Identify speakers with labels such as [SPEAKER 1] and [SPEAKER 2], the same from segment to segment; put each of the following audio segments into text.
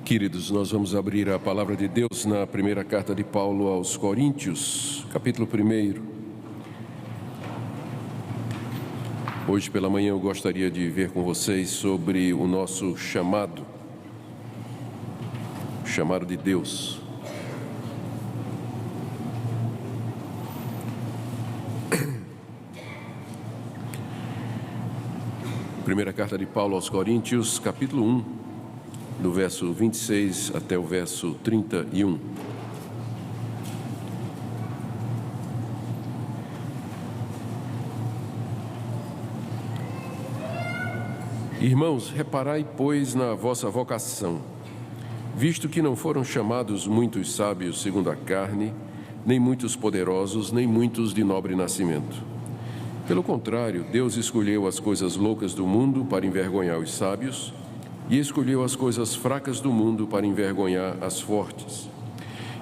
[SPEAKER 1] Queridos, nós vamos abrir a palavra de Deus na primeira carta de Paulo aos Coríntios, capítulo 1. Hoje pela manhã eu gostaria de ver com vocês sobre o nosso chamado de Deus. Primeira carta de Paulo aos Coríntios, capítulo 1. Do verso 26 até o verso 31. Irmãos, reparai, pois, na vossa vocação, visto que não foram chamados muitos sábios segundo a carne, nem muitos poderosos, nem muitos de nobre nascimento. Pelo contrário, Deus escolheu as coisas loucas do mundo para envergonhar os sábios, e escolheu as coisas fracas do mundo para envergonhar as fortes.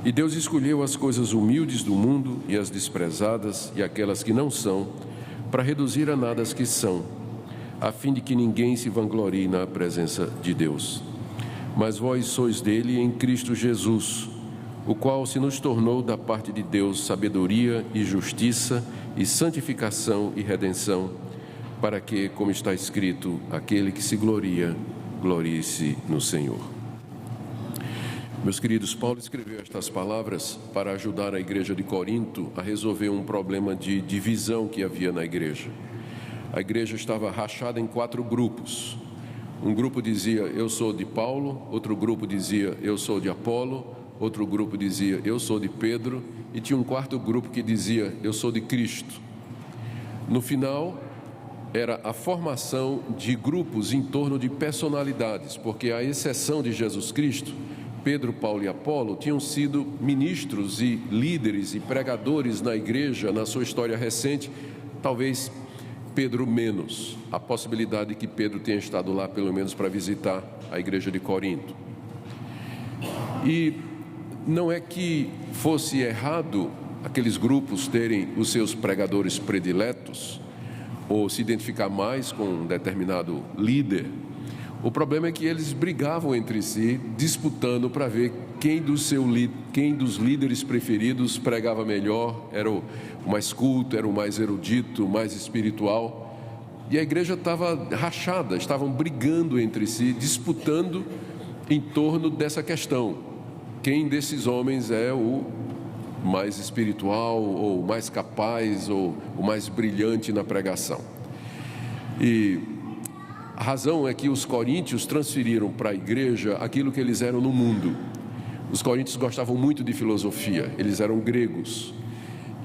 [SPEAKER 1] E Deus escolheu as coisas humildes do mundo e as desprezadas e aquelas que não são, para reduzir a nada as que são, a fim de que ninguém se vanglorie na presença de Deus. Mas vós sois dele em Cristo Jesus, o qual se nos tornou da parte de Deus sabedoria e justiça e santificação e redenção, para que, como está escrito, aquele que se gloria, glorie-se no Senhor. Meus queridos, Paulo escreveu estas palavras para ajudar a igreja de Corinto a resolver um problema de divisão que havia na igreja. A igreja estava rachada em 4 grupos. Um grupo dizia, eu sou de Paulo, outro grupo dizia, eu sou de Apolo, outro grupo dizia, eu sou de Pedro, e tinha um quarto grupo que dizia, eu sou de Cristo. No final, era a formação de grupos em torno de personalidades, porque à exceção de Jesus Cristo, Pedro, Paulo e Apolo tinham sido ministros e líderes e pregadores na igreja na sua história recente, talvez Pedro menos, a possibilidade de que Pedro tenha estado lá pelo menos para visitar a igreja de Corinto. E não é que fosse errado aqueles grupos terem os seus pregadores prediletos, ou se identificar mais com um determinado líder. O problema é que eles brigavam entre si, disputando para ver quem dos líderes preferidos pregava melhor, era o mais culto, era o mais erudito, o mais espiritual. E a igreja estava rachada, estavam brigando entre si, disputando em torno dessa questão. Quem desses homens é o mais espiritual, ou mais capaz, ou o mais brilhante na pregação. E a razão é que os coríntios transferiram para a igreja aquilo que eles eram no mundo. Os coríntios gostavam muito de filosofia, eles eram gregos,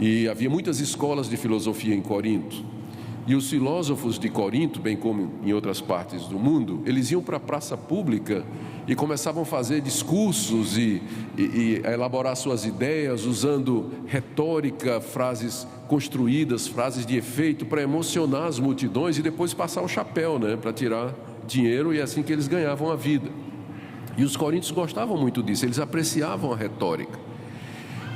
[SPEAKER 1] e havia muitas escolas de filosofia em Corinto. E os filósofos de Corinto, bem como em outras partes do mundo, eles iam para a praça pública e começavam a fazer discursos e a elaborar suas ideias, usando retórica, frases construídas, frases de efeito, para emocionar as multidões e depois passar o chapéu, para tirar dinheiro, e é assim que eles ganhavam a vida. E os coríntios gostavam muito disso, eles apreciavam a retórica.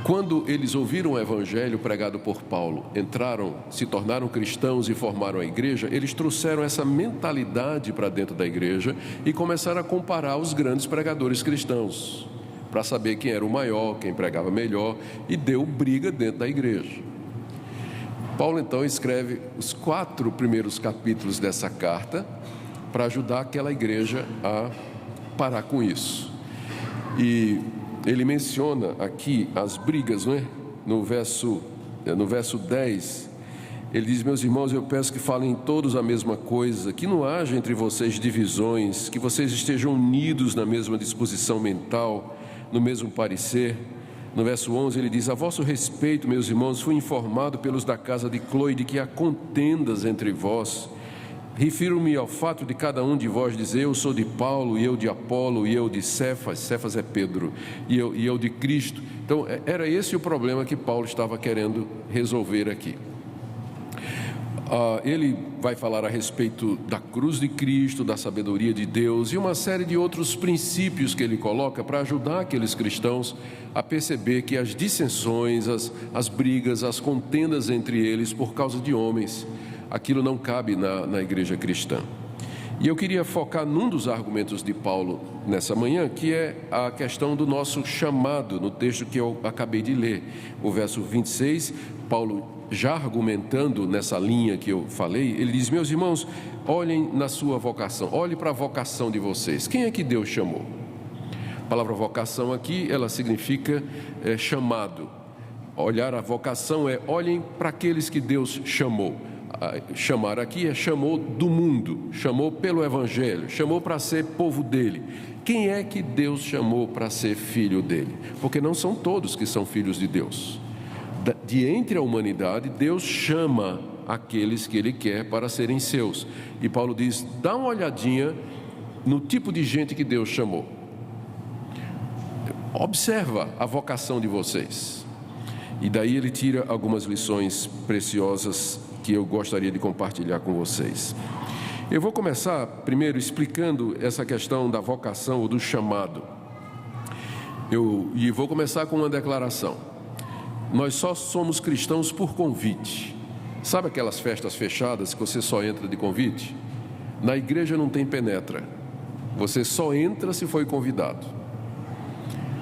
[SPEAKER 1] Quando eles ouviram o evangelho pregado por Paulo, entraram, se tornaram cristãos e formaram a igreja, eles trouxeram essa mentalidade para dentro da igreja e começaram a comparar os grandes pregadores cristãos, para saber quem era o maior, quem pregava melhor, e deu briga dentro da igreja. Paulo então escreve os 4 primeiros capítulos dessa carta para ajudar aquela igreja a parar com isso. E ele menciona aqui as brigas, no verso 10, ele diz, meus irmãos, eu peço que falem todos a mesma coisa, que não haja entre vocês divisões, que vocês estejam unidos na mesma disposição mental, no mesmo parecer. No verso 11 ele diz, a vosso respeito, meus irmãos, fui informado pelos da casa de Cloe de que há contendas entre vós. Refiro-me ao fato de cada um de vós dizer, eu sou de Paulo, e eu de Apolo, e eu de Cefas é Pedro, e eu de Cristo. Então, era esse o problema que Paulo estava querendo resolver aqui. Ele vai falar a respeito da cruz de Cristo, da sabedoria de Deus e uma série de outros princípios que ele coloca para ajudar aqueles cristãos a perceber que as dissensões, as brigas, as contendas entre eles por causa de homens, aquilo não cabe na igreja cristã. E eu queria focar num dos argumentos de Paulo nessa manhã, que é a questão do nosso chamado, no texto que eu acabei de ler, o verso 26, Paulo já argumentando nessa linha que eu falei, ele diz: meus irmãos, olhem na sua vocação, olhem para a vocação de vocês. Quem é que Deus chamou? A palavra vocação aqui, ela significa chamado. Olhar a vocação é olhem para aqueles que Deus chamou. Chamar aqui é chamou do mundo, chamou pelo Evangelho, chamou para ser povo dele. Quem é que Deus chamou para ser filho dele? Porque não são todos que são filhos de Deus. De entre a humanidade, Deus chama aqueles que ele quer para serem seus. E Paulo diz: dá uma olhadinha no tipo de gente que Deus chamou. Observa a vocação de vocês. E daí ele tira algumas lições preciosas que eu gostaria de compartilhar com vocês. Eu vou começar primeiro explicando essa questão da vocação ou do chamado. E vou começar com uma declaração. Nós só somos cristãos por convite. Sabe aquelas festas fechadas que você só entra de convite? Na igreja não tem penetra. Você só entra se foi convidado.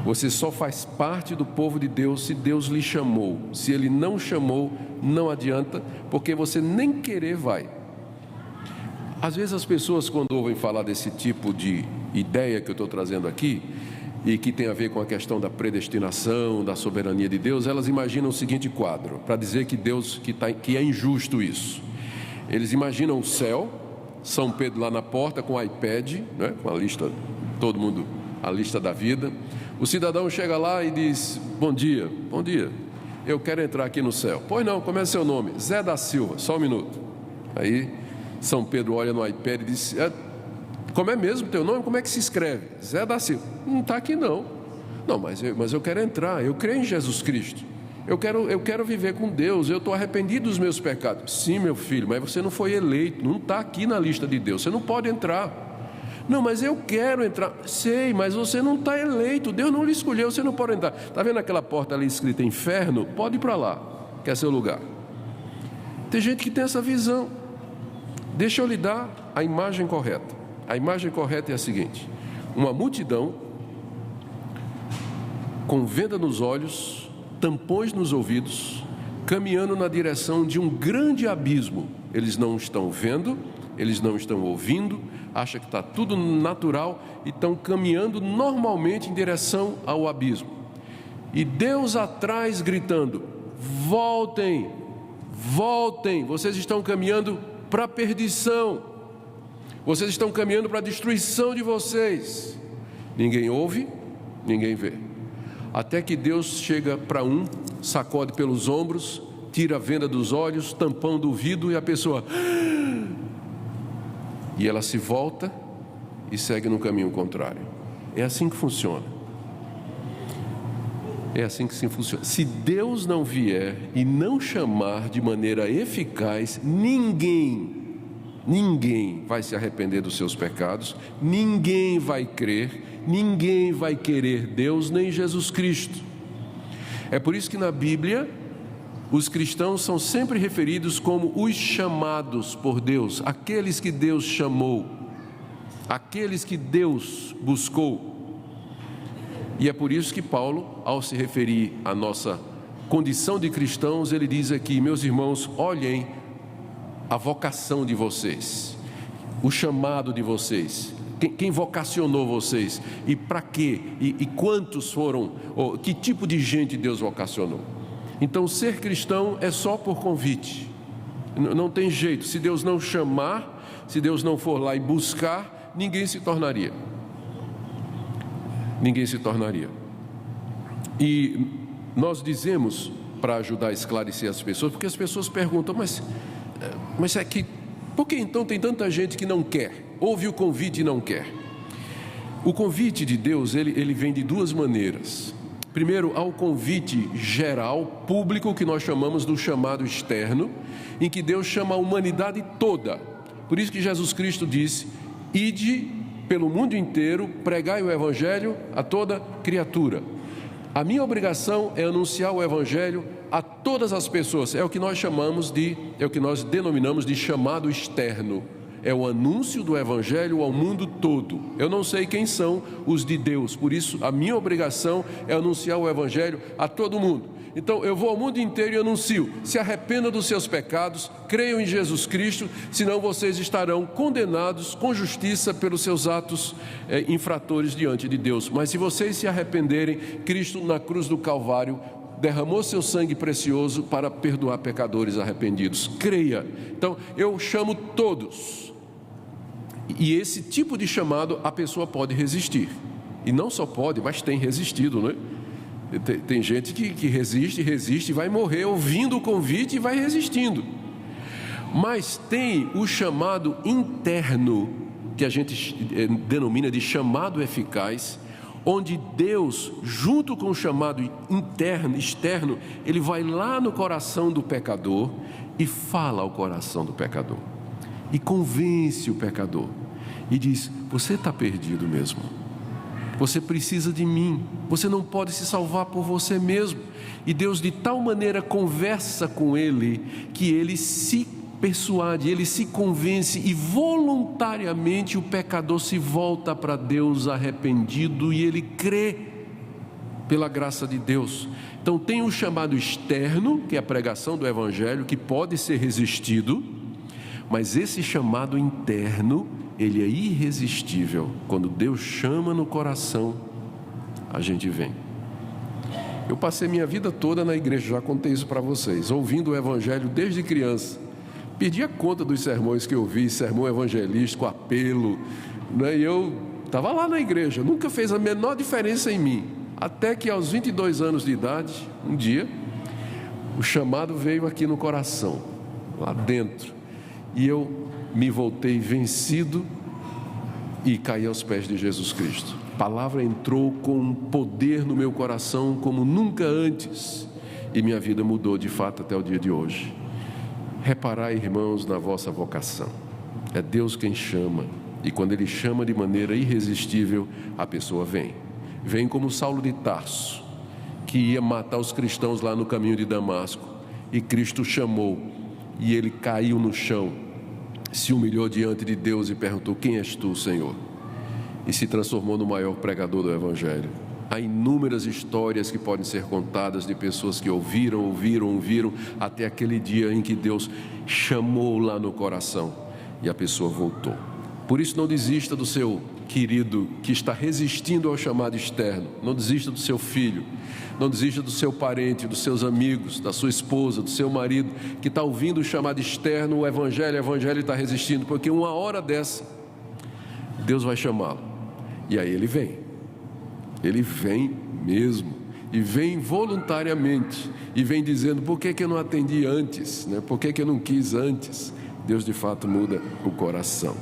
[SPEAKER 1] Você só faz parte do povo de Deus se Deus lhe chamou. Se Ele não chamou, não adianta, porque você nem querer vai. Às vezes as pessoas, quando ouvem falar desse tipo de ideia que eu estou trazendo aqui, e que tem a ver com a questão da predestinação, da soberania de Deus, elas imaginam o seguinte quadro, para dizer que que é injusto isso. Eles imaginam o céu, São Pedro lá na porta com o iPad, né, com a lista, todo mundo, a lista da vida. O cidadão chega lá e diz: bom dia, eu quero entrar aqui no céu. Pois não, como é seu nome? Zé da Silva, só um minuto. Aí São Pedro olha no iPad e diz: como é mesmo teu nome? Como é que se escreve? Zé da Silva. Não está aqui não. Não, mas eu quero entrar, eu creio em Jesus Cristo. Eu quero viver com Deus, eu estou arrependido dos meus pecados. Sim, meu filho, mas você não foi eleito, não está aqui na lista de Deus, você não pode entrar. Não, mas eu quero entrar. Sei, mas você não está eleito, Deus não lhe escolheu, você não pode entrar. Está vendo aquela porta ali escrita inferno? Pode ir para lá, que é seu lugar. Tem gente que tem essa visão. Deixa eu lhe dar a imagem correta. A imagem correta é a seguinte: uma multidão com venda nos olhos, tampões nos ouvidos, caminhando na direção de um grande abismo. Eles não estão vendo, eles não estão ouvindo, acham que está tudo natural e estão caminhando normalmente em direção ao abismo. E Deus atrás gritando: voltem, voltem, vocês estão caminhando para a perdição, vocês estão caminhando para a destruição de vocês. Ninguém ouve, ninguém vê. Até que Deus chega para um, sacode pelos ombros, tira a venda dos olhos, tampão do ouvido, e a pessoa... E ela se volta e segue no caminho contrário. É assim que funciona. É assim que se funciona. Se Deus não vier e não chamar de maneira eficaz, ninguém vai se arrepender dos seus pecados, ninguém vai crer, ninguém vai querer Deus nem Jesus Cristo. É por isso que na Bíblia os cristãos são sempre referidos como os chamados por Deus, aqueles que Deus chamou, aqueles que Deus buscou. E é por isso que Paulo, ao se referir à nossa condição de cristãos, ele diz aqui: meus irmãos, olhem a vocação de vocês, o chamado de vocês, quem vocacionou vocês, e para quê, e quantos foram, ou que tipo de gente Deus vocacionou. Então, ser cristão é só por convite, não tem jeito. Se Deus não chamar, se Deus não for lá e buscar, ninguém se tornaria. E nós dizemos, para ajudar a esclarecer as pessoas, porque as pessoas perguntam: mas é que, por que então tem tanta gente que não quer? Ouve o convite e não quer. O convite de Deus, ele vem de duas maneiras. Primeiro, há o convite geral, público, que nós chamamos do chamado externo, em que Deus chama a humanidade toda. Por isso que Jesus Cristo disse: ide pelo mundo inteiro, pregai o Evangelho a toda criatura. A minha obrigação é anunciar o Evangelho a todas as pessoas. É o que nós denominamos de chamado externo. é o anúncio do Evangelho ao mundo todo. Eu não sei quem são os de Deus, por isso a minha obrigação é anunciar o Evangelho a todo mundo. Então eu vou ao mundo inteiro e anuncio: se arrependam dos seus pecados, creiam em Jesus Cristo, senão vocês estarão condenados com justiça pelos seus atos infratores diante de Deus. Mas se vocês se arrependerem, Cristo na cruz do Calvário derramou seu sangue precioso para perdoar pecadores arrependidos. Creia. Então eu chamo todos, e esse tipo de chamado a pessoa pode resistir, e não só pode, mas tem resistido, não é? Tem gente que resiste e vai morrer ouvindo o convite e vai resistindo. Mas tem o chamado interno, que a gente denomina de chamado eficaz, onde Deus, junto com o chamado externo, Ele vai lá no coração do pecador e fala ao coração do pecador, e convence o pecador, e diz: você está perdido mesmo. Você precisa de mim, você não pode se salvar por você mesmo. E Deus de tal maneira conversa com ele, que ele se persuade, ele se convence, e voluntariamente o pecador se volta para Deus arrependido, e ele crê pela graça de Deus. Então tem um chamado externo, que é a pregação do Evangelho, que pode ser resistido, mas esse chamado interno, ele é irresistível. Quando Deus chama no coração, a gente vem. Eu passei minha vida toda na igreja, já contei isso para vocês, ouvindo o Evangelho desde criança. Perdi a conta dos sermões que eu vi, sermão evangelístico, apelo, né? E eu estava lá na igreja, nunca fez a menor diferença em mim, até que aos 22 anos de idade, um dia, o chamado veio aqui no coração, lá dentro, e eu me voltei vencido e caí aos pés de Jesus Cristo. A palavra entrou com poder no meu coração como nunca antes, e minha vida mudou de fato até o dia de hoje. Reparai, irmãos, na vossa vocação. É Deus quem chama, e quando Ele chama de maneira irresistível, a pessoa vem. Vem como Saulo de Tarso, que ia matar os cristãos lá no caminho de Damasco, e Cristo chamou, e ele caiu no chão, se humilhou diante de Deus e perguntou: quem és tu, Senhor? E se transformou no maior pregador do Evangelho. Há inúmeras histórias que podem ser contadas de pessoas que ouviram, até aquele dia em que Deus chamou lá no coração e a pessoa voltou. Por isso, não desista do seu querido que está resistindo ao chamado externo. Não desista do seu filho, não desista do seu parente, dos seus amigos, da sua esposa, do seu marido, que está ouvindo o chamado externo, o Evangelho está resistindo, porque uma hora dessa, Deus vai chamá-lo, e aí ele vem mesmo, e vem voluntariamente, e vem dizendo: por que eu não atendi antes, né? Por que eu não quis antes? Deus de fato muda o coração.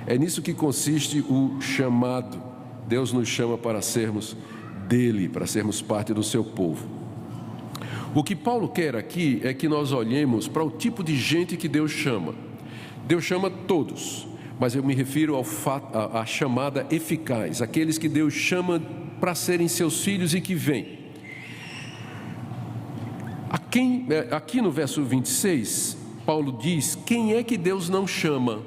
[SPEAKER 1] É nisso que consiste o chamado. Deus nos chama para sermos dele, para sermos parte do seu povo. O que Paulo quer aqui é que nós olhemos para o tipo de gente que Deus chama. Deus chama todos, mas eu me refiro à chamada eficaz, aqueles que Deus chama para serem seus filhos e que vêm. Aqui no verso 26, Paulo diz: quem é que Deus não chama?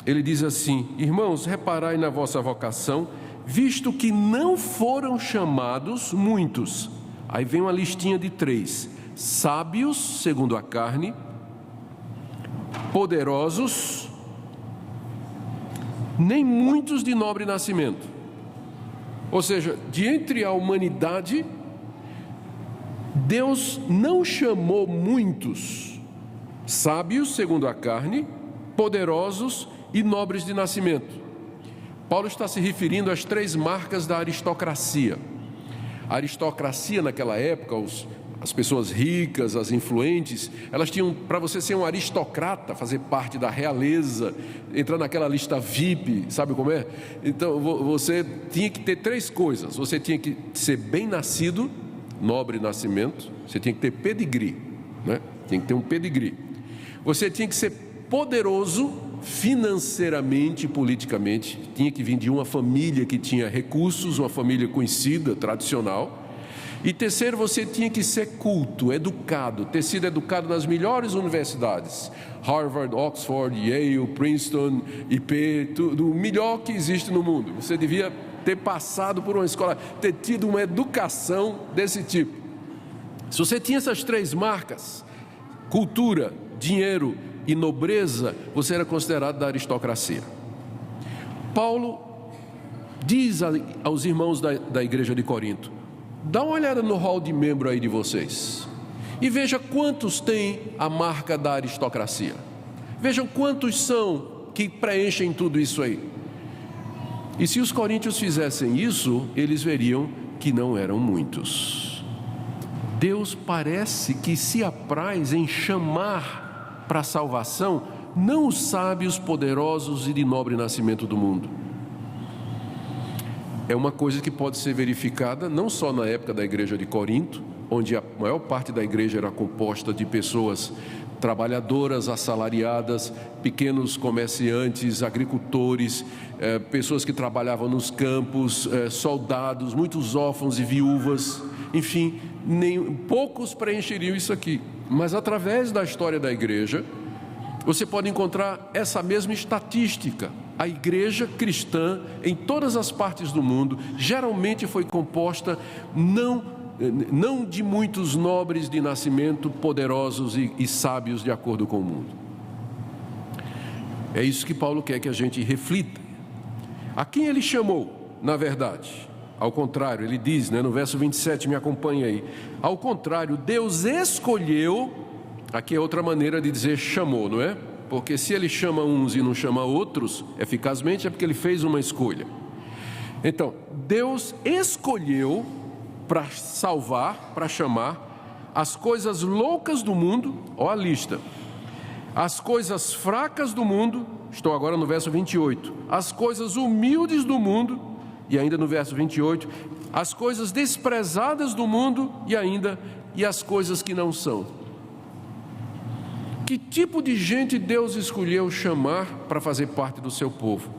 [SPEAKER 1] Ele diz assim: irmãos, reparai na vossa vocação, visto que não foram chamados muitos. Aí vem uma listinha de 3: sábios, segundo a carne, poderosos, nem muitos de nobre nascimento. Ou seja, de entre a humanidade, Deus não chamou muitos sábios, segundo a carne, poderosos e nobres de nascimento. Paulo está se referindo às 3 marcas da aristocracia. A aristocracia naquela época, as pessoas ricas, as influentes, elas tinham, para você ser um aristocrata, fazer parte da realeza, entrar naquela lista VIP, sabe como é? Então você tinha que ter 3 coisas: você tinha que ser bem nascido, nobre nascimento, você tinha que ter pedigree, né? Tinha que ter um pedigree. Você tinha que ser poderoso financeiramente e politicamente, tinha que vir de uma família que tinha recursos, uma família conhecida, tradicional, E terceiro, você tinha que ser culto, educado, ter sido educado nas melhores universidades, Harvard, Oxford, Yale, Princeton, IP, tudo o melhor que existe no mundo. Você devia ter passado por uma escola, ter tido uma educação desse tipo. Se você tinha essas três marcas, cultura, dinheiro e nobreza, você era considerado da aristocracia. Paulo diz aos irmãos da igreja de Corinto: dá uma olhada no hall de membro aí de vocês e veja quantos têm a marca da aristocracia. Vejam quantos são que preenchem tudo isso aí. E se os coríntios fizessem isso, eles veriam que não eram muitos. Deus parece que se apraz em chamar para a salvação não os sábios, poderosos e de nobre nascimento do mundo. É uma coisa que pode ser verificada não só na época da igreja de Corinto, onde a maior parte da igreja era composta de pessoas trabalhadoras, assalariadas, pequenos comerciantes, agricultores, pessoas que trabalhavam nos campos, soldados, muitos órfãos e viúvas, enfim, poucos preencheriam isso aqui. Mas através da história da igreja, você pode encontrar essa mesma estatística. A igreja cristã, em todas as partes do mundo, geralmente foi composta não de muitos nobres de nascimento, poderosos e sábios de acordo com o mundo. É isso que Paulo quer que a gente reflita. A quem ele chamou, na verdade? Ao contrário, ele diz, no verso 27, me acompanha aí. Ao contrário, Deus escolheu, aqui é outra maneira de dizer chamou, não é? Porque se ele chama uns e não chama outros, eficazmente, é porque ele fez uma escolha. Então, Deus escolheu para salvar, para chamar, as coisas loucas do mundo, ó a lista, as coisas fracas do mundo, estou agora no verso 28, as coisas humildes do mundo, e ainda no verso 28, as coisas desprezadas do mundo, e as coisas que não são. Que tipo de gente Deus escolheu chamar para fazer parte do seu povo?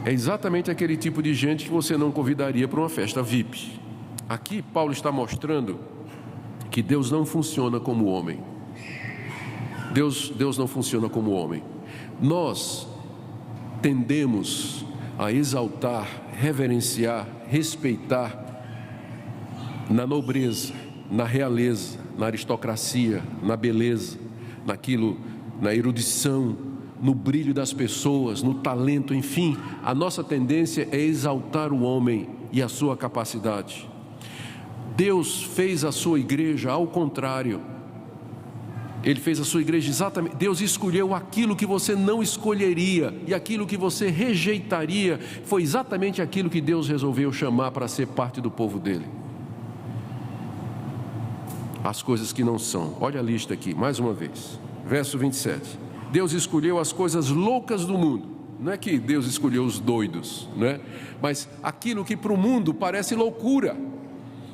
[SPEAKER 1] É exatamente aquele tipo de gente que você não convidaria para uma festa VIP. Aqui Paulo está mostrando que Deus não funciona como homem. Deus não funciona como homem. Nós tendemos a exaltar, reverenciar, respeitar na nobreza, na realeza, na aristocracia, na beleza, na erudição, no brilho das pessoas, no talento, enfim, a nossa tendência é exaltar o homem e a sua capacidade. Deus fez a sua igreja ao contrário. Ele fez a sua igreja exatamente, Deus escolheu aquilo que você não escolheria, e aquilo que você rejeitaria, foi exatamente aquilo que Deus resolveu chamar para ser parte do povo dele. As coisas que não são, olha a lista aqui, mais uma vez, verso 27, Deus escolheu as coisas loucas do mundo, não é que Deus escolheu os doidos, não é? Mas aquilo que para o mundo parece loucura,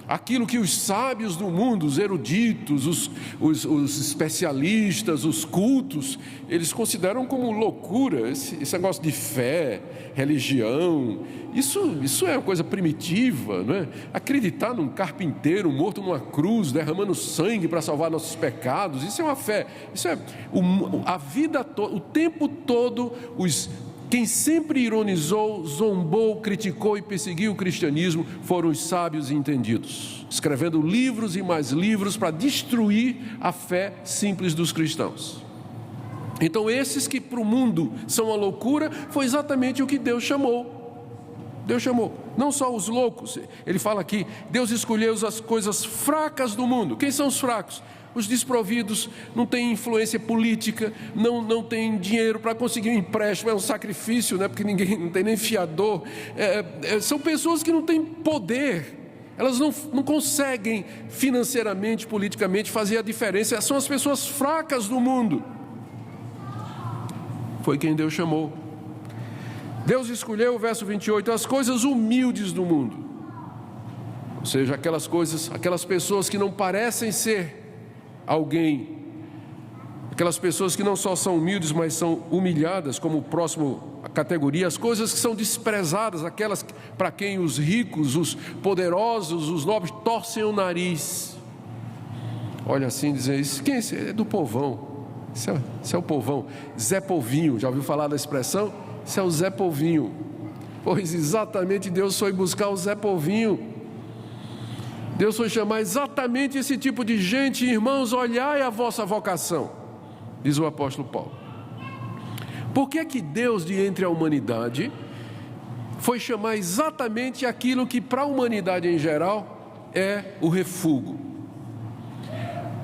[SPEAKER 1] aquilo que os sábios do mundo, os eruditos, os especialistas, os cultos, eles consideram como loucura, esse negócio de fé, religião, isso é uma coisa primitiva, não é? Acreditar num carpinteiro morto numa cruz, derramando sangue para salvar nossos pecados, isso é uma fé, isso é a vida toda, o tempo todo, quem sempre ironizou, zombou, criticou e perseguiu o cristianismo foram os sábios e entendidos, escrevendo livros e mais livros para destruir a fé simples dos cristãos. Então esses que para o mundo são uma loucura, foi exatamente o que Deus chamou. Deus chamou, não só os loucos, ele fala aqui, Deus escolheu as coisas fracas do mundo. Quem são os fracos? Os desprovidos, não têm influência política, não têm dinheiro para conseguir um empréstimo, é um sacrifício, né? Porque ninguém não tem nem fiador, são pessoas que não têm poder, elas não conseguem financeiramente, politicamente fazer a diferença, são as pessoas fracas do mundo. Foi quem Deus chamou. Deus escolheu, verso 28, as coisas humildes do mundo, ou seja, aquelas pessoas que não parecem ser alguém, aquelas pessoas que não só são humildes, mas são humilhadas, como o próximo categoria, as coisas que são desprezadas, aquelas para quem os ricos, os poderosos, os nobres torcem o nariz. Olha assim, dizem isso. Quem é esse? É do povão. Esse é o povão. Zé Povinho, já ouviu falar da expressão? Esse é o Zé Povinho. Pois exatamente Deus foi buscar o Zé Povinho. Deus foi chamar exatamente esse tipo de gente. Irmãos, olhai a vossa vocação, diz o apóstolo Paulo. Por que é que Deus, de entre a humanidade, foi chamar exatamente aquilo que para a humanidade em geral é o refúgio?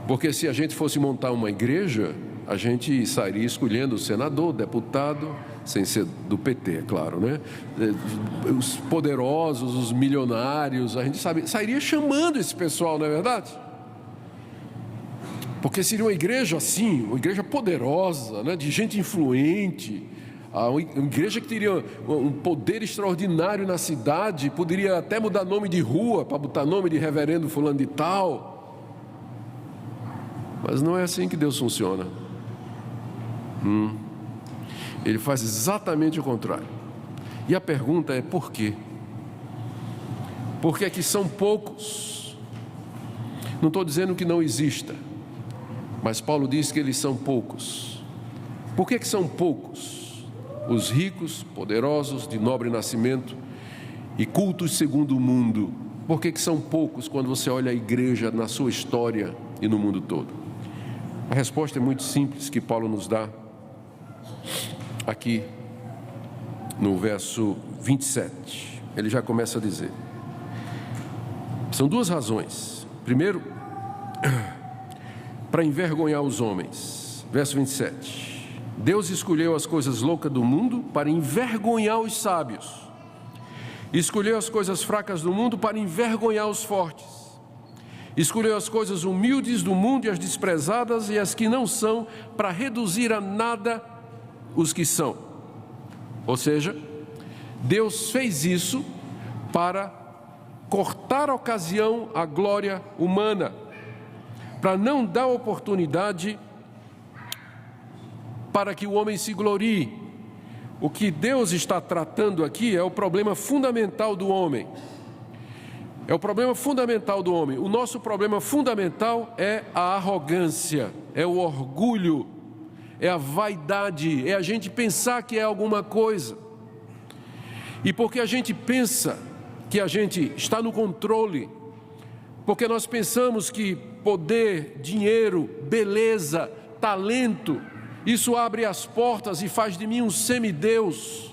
[SPEAKER 1] Porque se a gente fosse montar uma igreja, a gente sairia escolhendo o senador, deputado, sem ser do PT, é claro, né? Os poderosos, os milionários, a gente sairia chamando esse pessoal, não é verdade? Porque seria uma igreja assim, uma igreja poderosa, né? De gente influente, uma igreja que teria um poder extraordinário na cidade, poderia até mudar nome de rua, para botar nome de reverendo fulano de tal. Mas não é assim que Deus funciona. Ele faz exatamente o contrário. E a pergunta é por quê? Porque é que são poucos. Não estou dizendo que não exista, mas Paulo diz que eles são poucos. Por que são poucos? Os ricos, poderosos, de nobre nascimento e cultos segundo o mundo. Por que são poucos quando você olha a igreja na sua história e no mundo todo? A resposta é muito simples que Paulo nos dá aqui no verso 27. Ele já começa a dizer: são duas razões. Primeiro, para envergonhar os homens. Verso 27. Deus escolheu as coisas loucas do mundo para envergonhar os sábios. Escolheu as coisas fracas do mundo para envergonhar os fortes. Escolheu as coisas humildes do mundo e as desprezadas e as que não são, para reduzir a nada os que são. Ou seja, Deus fez isso para cortar a ocasião à glória humana, para não dar oportunidade para que o homem se glorie. O que Deus está tratando aqui é o problema fundamental do homem. É o problema fundamental do homem. O nosso problema fundamental é a arrogância, é o orgulho, é a vaidade, é a gente pensar que é alguma coisa. E porque a gente pensa que a gente está no controle, porque nós pensamos que poder, dinheiro, beleza, talento, isso abre as portas e faz de mim um semideus.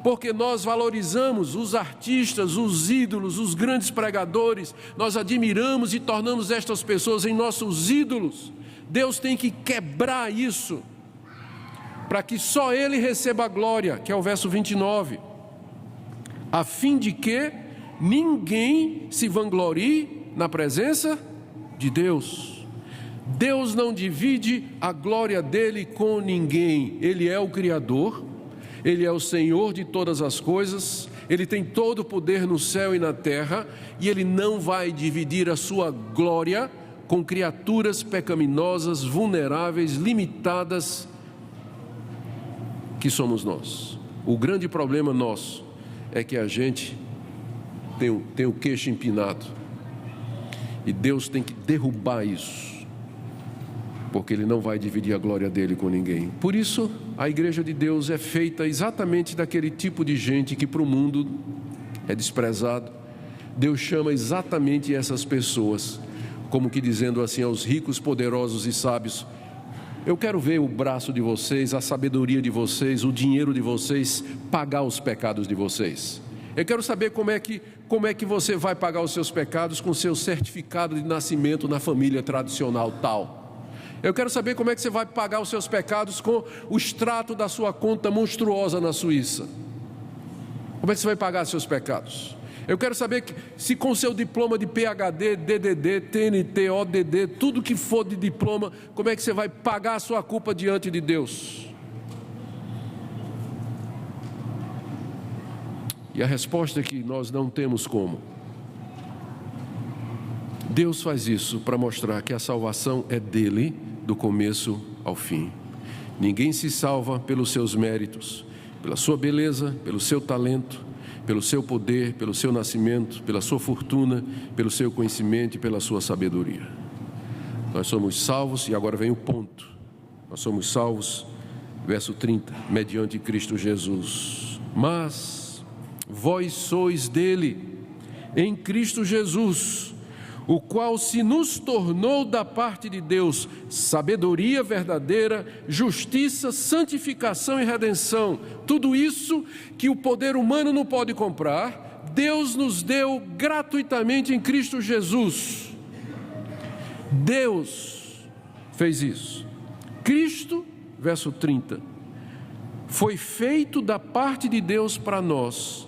[SPEAKER 1] Porque nós valorizamos os artistas, os ídolos, os grandes pregadores, nós admiramos e tornamos estas pessoas em nossos ídolos. Deus tem que quebrar isso, para que só Ele receba a glória, que é o verso 29, a fim de que ninguém se vanglorie na presença de Deus. Deus não divide a glória dele com ninguém. Ele é o Criador, Ele é o Senhor de todas as coisas, Ele tem todo o poder no céu e na terra, e Ele não vai dividir a sua glória com criaturas pecaminosas, vulneráveis, limitadas, que somos nós. O grande problema nosso é que a gente tem o queixo empinado, e Deus tem que derrubar isso, porque Ele não vai dividir a glória dele com ninguém. Por isso, a igreja de Deus é feita exatamente daquele tipo de gente que para o mundo é desprezado. Deus chama exatamente essas pessoas, como que dizendo assim aos ricos, poderosos e sábios: eu quero ver o braço de vocês, a sabedoria de vocês, o dinheiro de vocês pagar os pecados de vocês. Eu quero saber como é que você vai pagar os seus pecados com seu certificado de nascimento na família tradicional tal. Eu quero saber como é que você vai pagar os seus pecados com o extrato da sua conta monstruosa na Suíça. Como é que você vai pagar seus pecados? Eu quero saber se com seu diploma de PhD, DDD, TNT, ODD, tudo que for de diploma, como é que você vai pagar a sua culpa diante de Deus? E a resposta é que nós não temos como. Deus faz isso para mostrar que a salvação é dele, do começo ao fim. Ninguém se salva pelos seus méritos, pela sua beleza, pelo seu talento, pelo seu poder, pelo seu nascimento, pela sua fortuna, pelo seu conhecimento e pela sua sabedoria. Nós somos salvos, e agora vem o ponto. Nós somos salvos, verso 30, mediante Cristo Jesus. Mas vós sois dele, em Cristo Jesus, o qual se nos tornou da parte de Deus sabedoria verdadeira, justiça, santificação e redenção. Tudo isso que o poder humano não pode comprar, Deus nos deu gratuitamente em Cristo Jesus. Deus fez isso. Cristo, verso 30, foi feito da parte de Deus para nós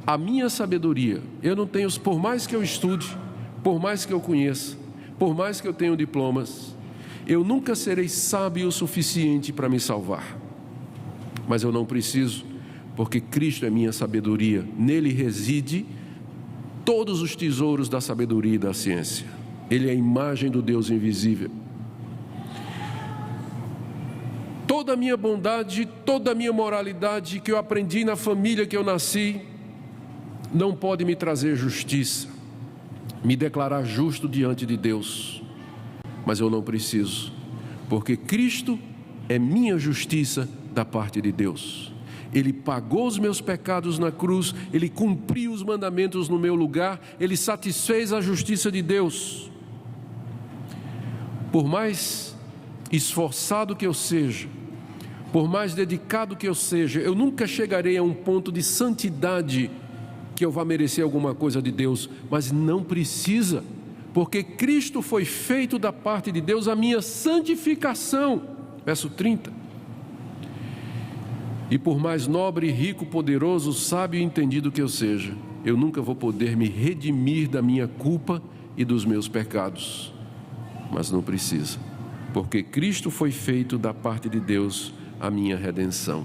[SPEAKER 1] a minha sabedoria. Eu não tenho, por mais que eu estude, por mais que eu conheça, por mais que eu tenha diplomas, eu nunca serei sábio o suficiente para me salvar. Mas eu não preciso, porque Cristo é minha sabedoria. Nele reside todos os tesouros da sabedoria e da ciência. Ele é a imagem do Deus invisível. Toda a minha bondade, toda a minha moralidade que eu aprendi na família que eu nasci, não pode me trazer justiça, me declarar justo diante de Deus. Mas eu não preciso, porque Cristo é minha justiça da parte de Deus. Ele pagou os meus pecados na cruz, Ele cumpriu os mandamentos no meu lugar, Ele satisfez a justiça de Deus. Por mais esforçado que eu seja, por mais dedicado que eu seja, eu nunca chegarei a um ponto de santidade que eu vá merecer alguma coisa de Deus, mas não precisa, porque Cristo foi feito da parte de Deus a minha santificação. Verso 30. E por mais nobre, rico, poderoso, sábio e entendido que eu seja, eu nunca vou poder me redimir da minha culpa e dos meus pecados. Mas não precisa, porque Cristo foi feito da parte de Deus a minha redenção.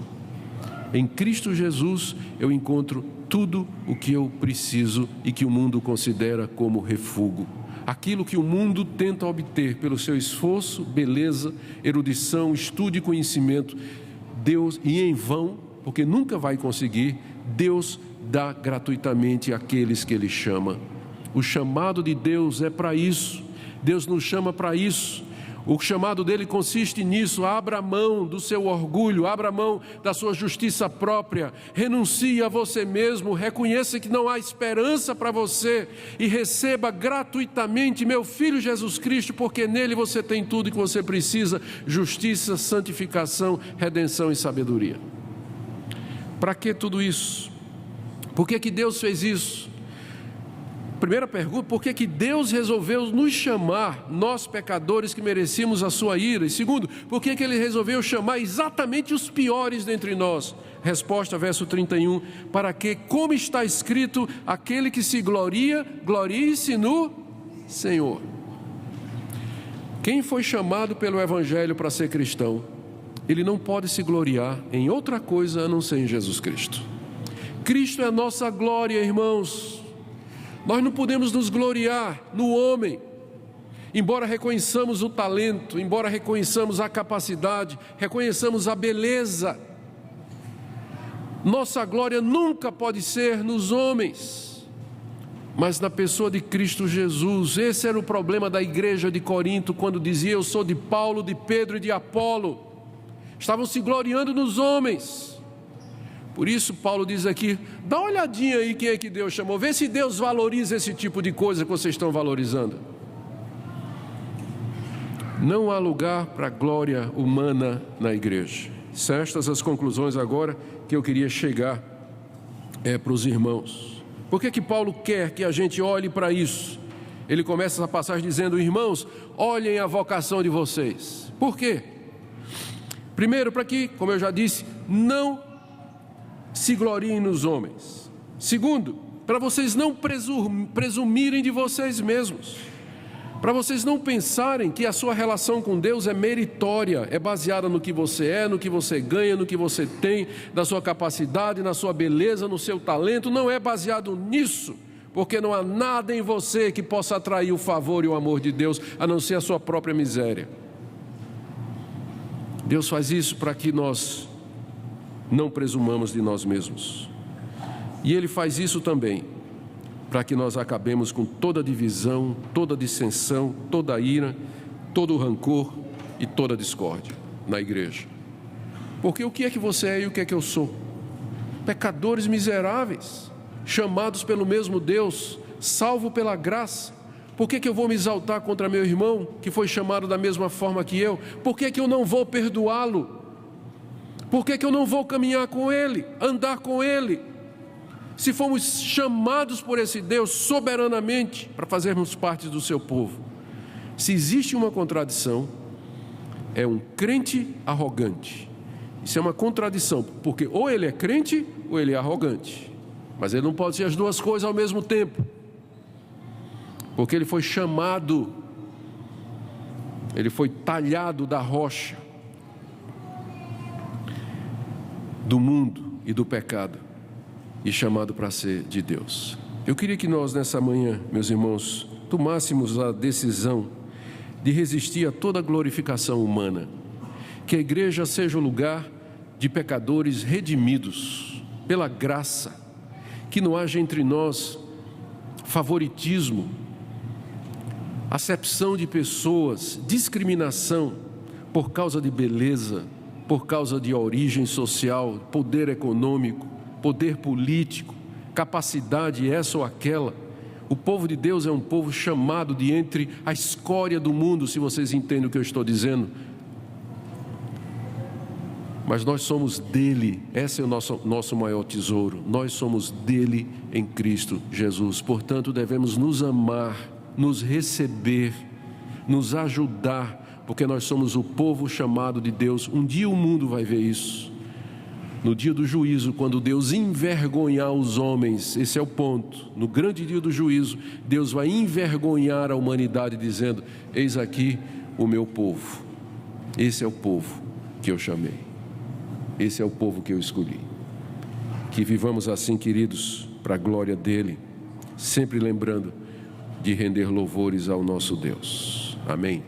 [SPEAKER 1] Em Cristo Jesus eu encontro tudo o que eu preciso e que o mundo considera como refúgio. Aquilo que o mundo tenta obter pelo seu esforço, beleza, erudição, estudo e conhecimento, Deus, e em vão, porque nunca vai conseguir, Deus dá gratuitamente àqueles que Ele chama. O chamado de Deus é para isso. Deus nos chama para isso. O chamado dele consiste nisso: abra mão do seu orgulho, abra mão da sua justiça própria, renuncie a você mesmo, reconheça que não há esperança para você e receba gratuitamente meu Filho Jesus Cristo, porque nele você tem tudo que você precisa: justiça, santificação, redenção e sabedoria. Para que tudo isso? Por que Deus fez isso? Primeira pergunta: por que Deus resolveu nos chamar, nós pecadores que merecíamos a sua ira? E segundo, por que Ele resolveu chamar exatamente os piores dentre nós? Resposta, verso 31, para que, como está escrito, aquele que se gloria, glorie-se no Senhor. Quem foi chamado pelo Evangelho para ser cristão, ele não pode se gloriar em outra coisa a não ser em Jesus Cristo. Cristo é a nossa glória, irmãos. Nós não podemos nos gloriar no homem, embora reconheçamos o talento, embora reconheçamos a capacidade, reconheçamos a beleza. Nossa glória nunca pode ser nos homens, mas na pessoa de Cristo Jesus. Esse era o problema da igreja de Corinto, quando dizia: eu sou de Paulo, de Pedro e de Apolo. Estavam se gloriando nos homens. Por isso Paulo diz aqui: dá uma olhadinha aí quem é que Deus chamou, vê se Deus valoriza esse tipo de coisa que vocês estão valorizando. Não há lugar para glória humana na igreja. São estas as conclusões agora que eu queria chegar para os irmãos. Por que Paulo quer que a gente olhe para isso? Ele começa essa passagem dizendo: irmãos, olhem a vocação de vocês. Por quê? Primeiro, para que, como eu já disse, não se gloriem nos homens. Segundo, para vocês não presumirem de vocês mesmos, para vocês não pensarem que a sua relação com Deus é meritória, é baseada no que você é, no que você ganha, no que você tem, na sua capacidade, na sua beleza, no seu talento. Não é baseado nisso, porque não há nada em você que possa atrair o favor e o amor de Deus, a não ser a sua própria miséria. Deus faz isso para que nós não presumamos de nós mesmos. E Ele faz isso também para que nós acabemos com toda divisão, toda dissensão, toda ira, todo rancor e toda discórdia na igreja. Porque o que é que você é e o que é que eu sou? Pecadores miseráveis, chamados pelo mesmo Deus, salvo pela graça. Por que eu vou me exaltar contra meu irmão, que foi chamado da mesma forma que eu? Por que eu não vou perdoá-lo? Por que eu não vou caminhar com ele, andar com ele? Se fomos chamados por esse Deus soberanamente para fazermos parte do seu povo. Se existe uma contradição, é um crente arrogante. Isso é uma contradição, porque ou ele é crente ou ele é arrogante. Mas ele não pode ser as duas coisas ao mesmo tempo. Porque ele foi chamado, ele foi talhado da rocha, do mundo e do pecado, e chamado para ser de Deus. Eu queria que nós nessa manhã, meus irmãos, tomássemos a decisão de resistir a toda glorificação humana. Que a igreja seja o lugar de pecadores redimidos pela graça. Que não haja entre nós favoritismo, acepção de pessoas, discriminação por causa de beleza, por causa de origem social, poder econômico, poder político, capacidade essa ou aquela. O povo de Deus é um povo chamado de entre a escória do mundo, se vocês entendem o que eu estou dizendo. Mas nós somos dele, esse é o nosso maior tesouro. Nós somos dele em Cristo Jesus. Portanto, devemos nos amar, nos receber, nos ajudar, porque nós somos o povo chamado de Deus. Um dia o mundo vai ver isso. No dia do juízo, quando Deus envergonhar os homens, esse é o ponto. No grande dia do juízo, Deus vai envergonhar a humanidade, dizendo: eis aqui o meu povo. Esse é o povo que eu chamei. Esse é o povo que eu escolhi. Que vivamos assim, queridos, para a glória dele, sempre lembrando de render louvores ao nosso Deus. Amém.